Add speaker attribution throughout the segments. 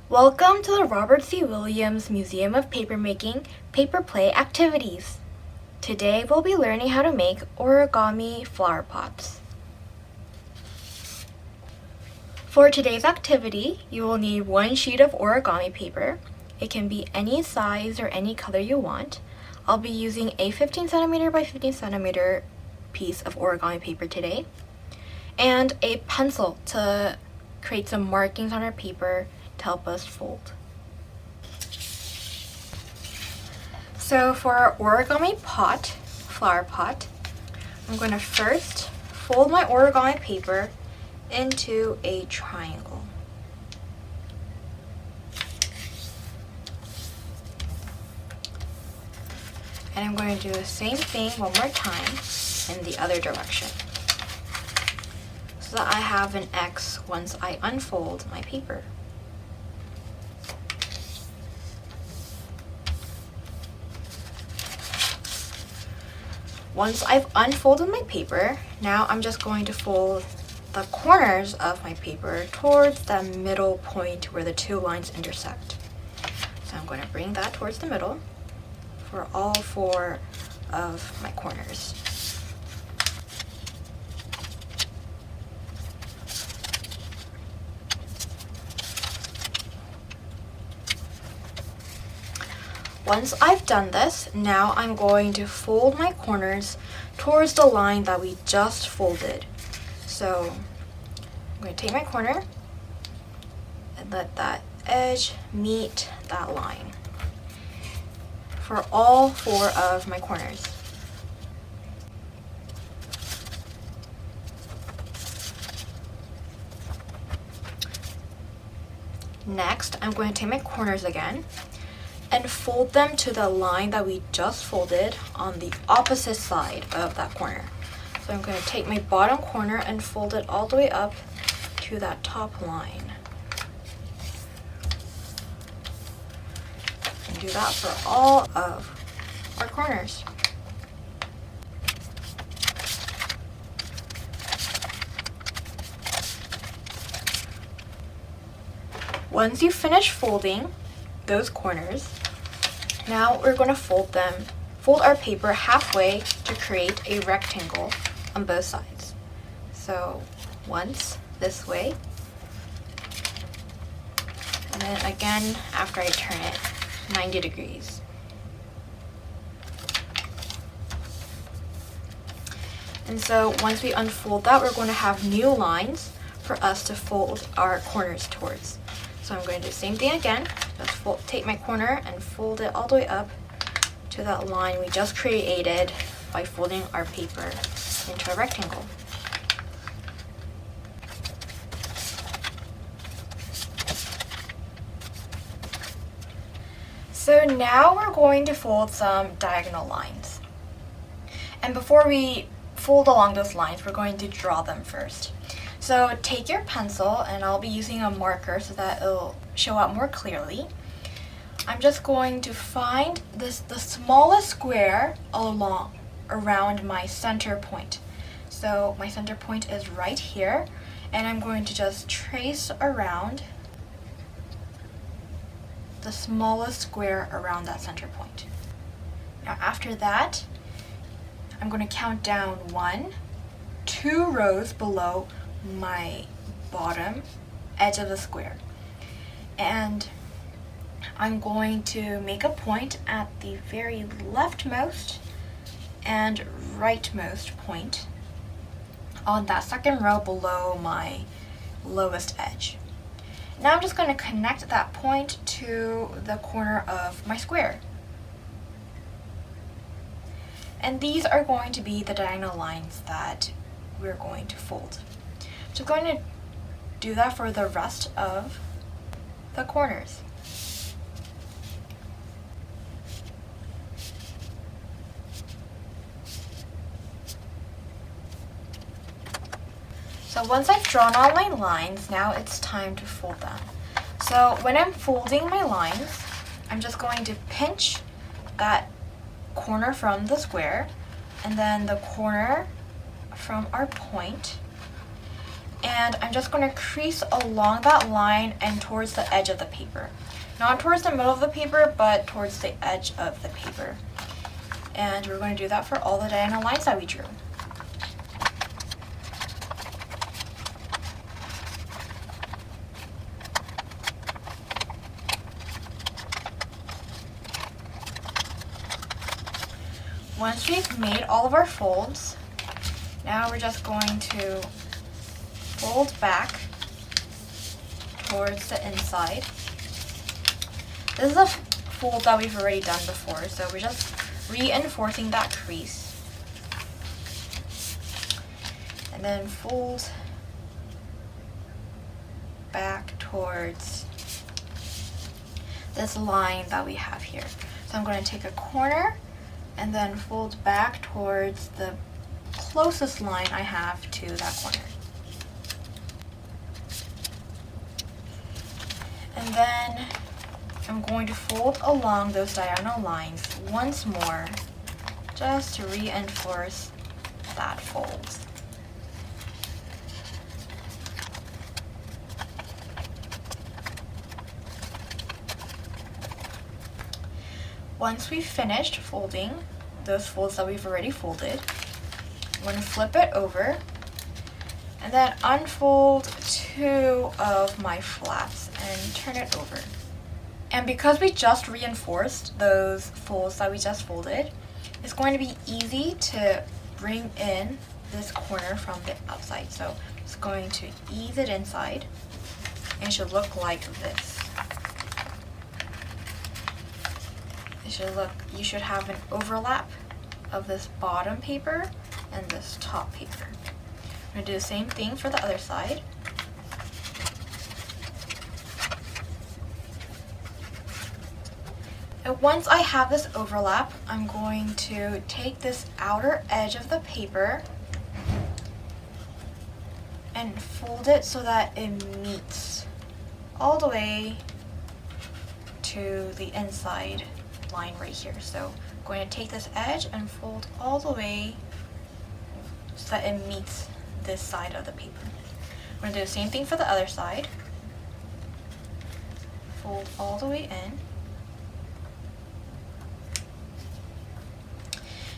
Speaker 1: Welcome to the Robert C. Williams Museum of Papermaking Paper Play Activities. Today we'll be learning how to make origami flower pots. For today's activity, you will need one sheet of origami paper. It can be any size or any color you want. I'll be using a 15 centimeter by 15 centimeter piece of origami paper today, and a pencil to create some markings on our paper to help us fold. So for our origami pot, flower pot, I'm going to first fold my origami paper into a triangle. And I'm going to do the same thing one more time in the other direction, so that I have an X once I unfold my paper. Once I've unfolded my paper, now I'm just going to fold the corners of my paper towards the middle point where the two lines intersect. So I'm going to bring that towards the middle for all four of my corners. Once I've done this, now I'm going to fold my corners towards the line that we just folded. So I'm going to take my corner and let that edge meet that line for all four of my corners. Next, I'm going to take my corners again and fold them to the line that we just folded on the opposite side of that corner. So I'm going to take my bottom corner and fold it all the way up to that top line. And do that for all of our corners. Once you finish folding those corners, now we're going to fold our paper halfway to create a rectangle on both sides. So once this way, and then again after I turn it 90 degrees. And so once we unfold that, we're going to have new lines for us to fold our corners towards. So I'm going to do the same thing again. Just take my corner and fold it all the way up to that line we just created by folding our paper into a rectangle. So now we're going to fold some diagonal lines. And before we fold along those lines, we're going to draw them first. So take your pencil, and I'll be using a marker so that it'll show up more clearly. I'm just going to find the smallest square around my center point. So my center point is right here, and I'm going to just trace around the smallest square around that center point. Now after that, I'm going to count down 2 rows below my bottom edge of the square, and I'm going to make a point at the very leftmost and rightmost point on that second row below my lowest edge. Now I'm just going to connect that point to the corner of my square. And these are going to be the diagonal lines that we're going to fold. So I'm going to do that for the rest of the corners. So once I've drawn all my lines, now it's time to fold them. So when I'm folding my lines, I'm just going to pinch that corner from the square and then the corner from our point, And I'm just going to crease along that line and towards the edge of the paper. Not towards the middle of the paper, but towards the edge of the paper. And we're going to do that for all the diagonal lines that we drew. Once we've made all of our folds, now we're just going to fold back towards the inside. This is a fold that we've already done before, so we're just reinforcing that crease. And then fold back towards this line that we have here. So I'm going to take a corner and then fold back towards the closest line I have to that corner. And then I'm going to fold along those diagonal lines once more, just to reinforce that fold. Once we've finished folding those folds that we've already folded, I'm going to flip it over and then unfold two of my flaps and turn it over. And because we just reinforced those folds that we just folded, it's going to be easy to bring in this corner from the outside. So I'm just going to ease it inside, and it should look like this. You should have an overlap of this bottom paper and this top paper. I'm going to do the same thing for the other side. And once I have this overlap, I'm going to take this outer edge of the paper and fold it so that it meets all the way to the inside line right here. So I'm going to take this edge and fold all the way so that it meets this side of the paper. I'm going to do the same thing for the other side. Fold all the way in.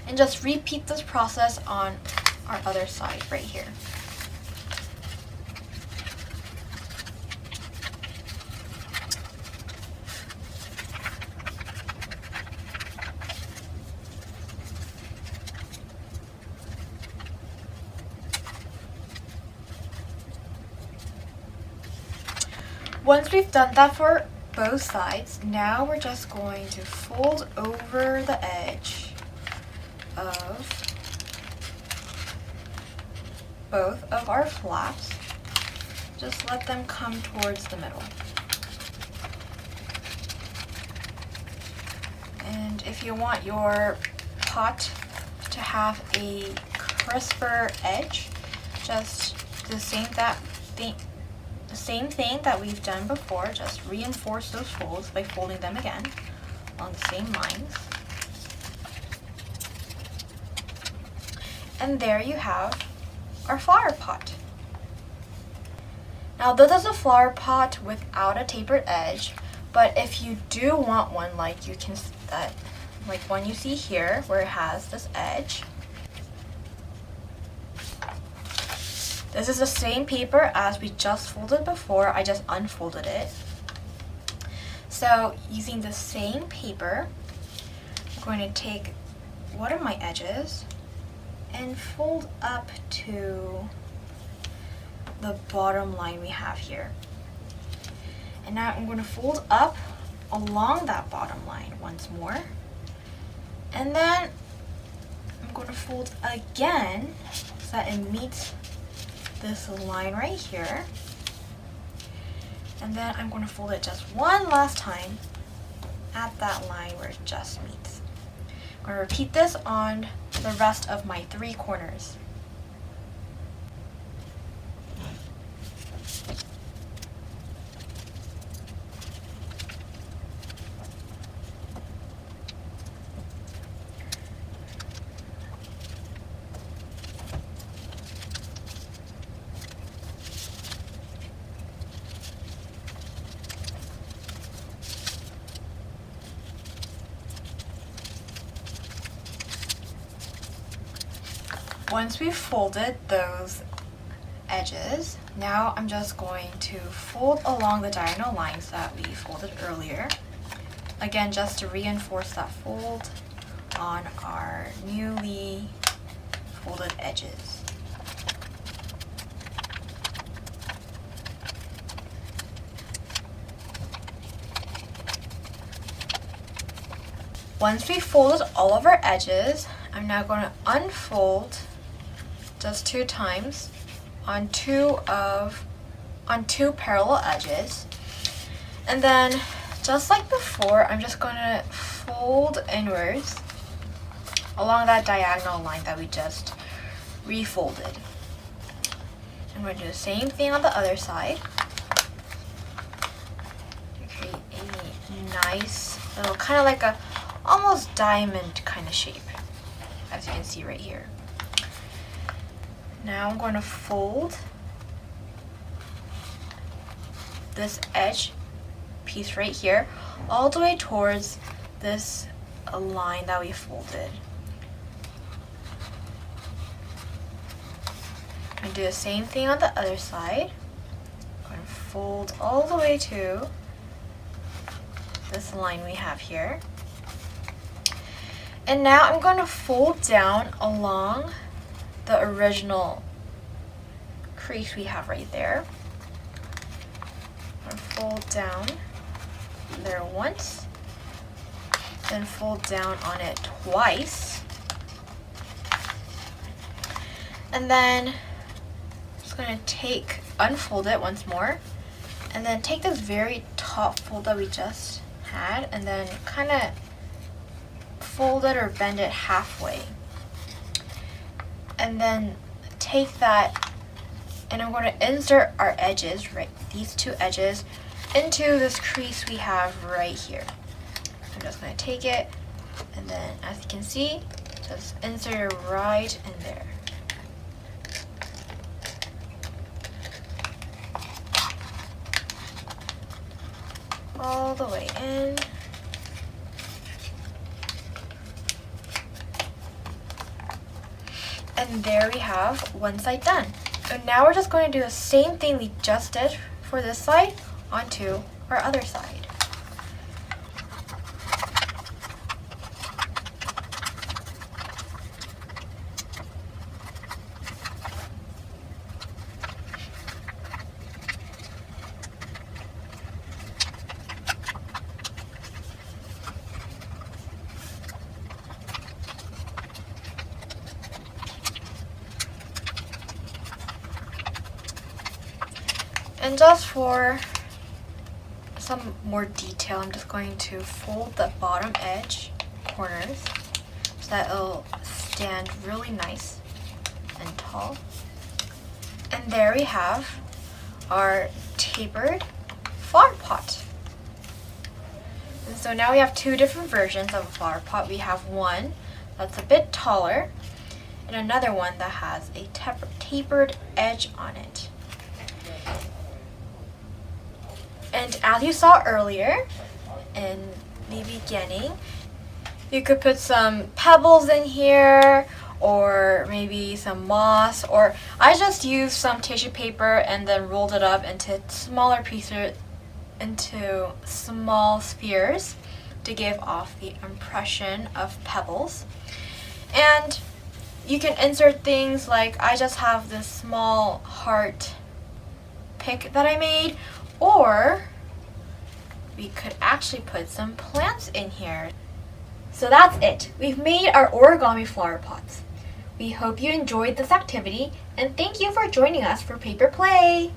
Speaker 1: And just repeat this process on our other side right here. Once we've done that for both sides, now we're just going to fold over the edge of both of our flaps. Just let them come towards the middle. And if you want your pot to have a crisper edge, just the same thing that we've done before, just reinforce those folds by folding them again on the same lines. And there you have our flower pot. Now this is a flower pot without a tapered edge, but if you do want one like one you see here where it has this edge, this is the same paper as we just folded before. I just unfolded it. So using the same paper, I'm going to take one of my edges and fold up to the bottom line we have here. And now I'm going to fold up along that bottom line once more. And then I'm going to fold again so that it meets this line right here. And then I'm going to fold it just one last time at that line where it just meets. I'm going to repeat this on the rest of my three corners. Once we've folded those edges, now I'm just going to fold along the diagonal lines that we folded earlier. Again, just to reinforce that fold on our newly folded edges. Once we've folded all of our edges, I'm now going to unfold just 2 times on two parallel edges. And then, just like before, I'm just going to fold inwards along that diagonal line that we just refolded. I'm going to do the same thing on the other side to create a nice little, kind of like a almost diamond kind of shape, as you can see right here. Now I'm going to fold this edge piece right here all the way towards this line that we folded. I'm going to do the same thing on the other side. I'm going to fold all the way to this line we have here. And now I'm going to fold down along the original crease we have right there. I'm going to fold down there once, then fold down on it twice. And then I'm just going to unfold it once more, and then take this very top fold that we just had, and then kind of fold it or bend it halfway. And then take that, and I'm going to insert our edges, right, these 2 edges, into this crease we have right here. I'm just going to take it, and then as you can see, just insert it right in there. All the way in. And there we have one side done. And now we're just going to do the same thing we just did for this side onto our other side. And just for some more detail, I'm just going to fold the bottom edge corners so that it'll stand really nice and tall. And there we have our tapered flower pot. And so now we have 2 different versions of a flower pot. We have one that's a bit taller and another one that has a tapered edge on it. And as you saw earlier in the beginning, you could put some pebbles in here, or maybe some moss, or I just used some tissue paper and then rolled it up into smaller pieces, into small spheres to give off the impression of pebbles. And you can insert things like, I just have this small heart pick that I made, or we could actually put some plants in here. So that's it. We've made our origami flower pots. We hope you enjoyed this activity, and thank you for joining us for Paper Play!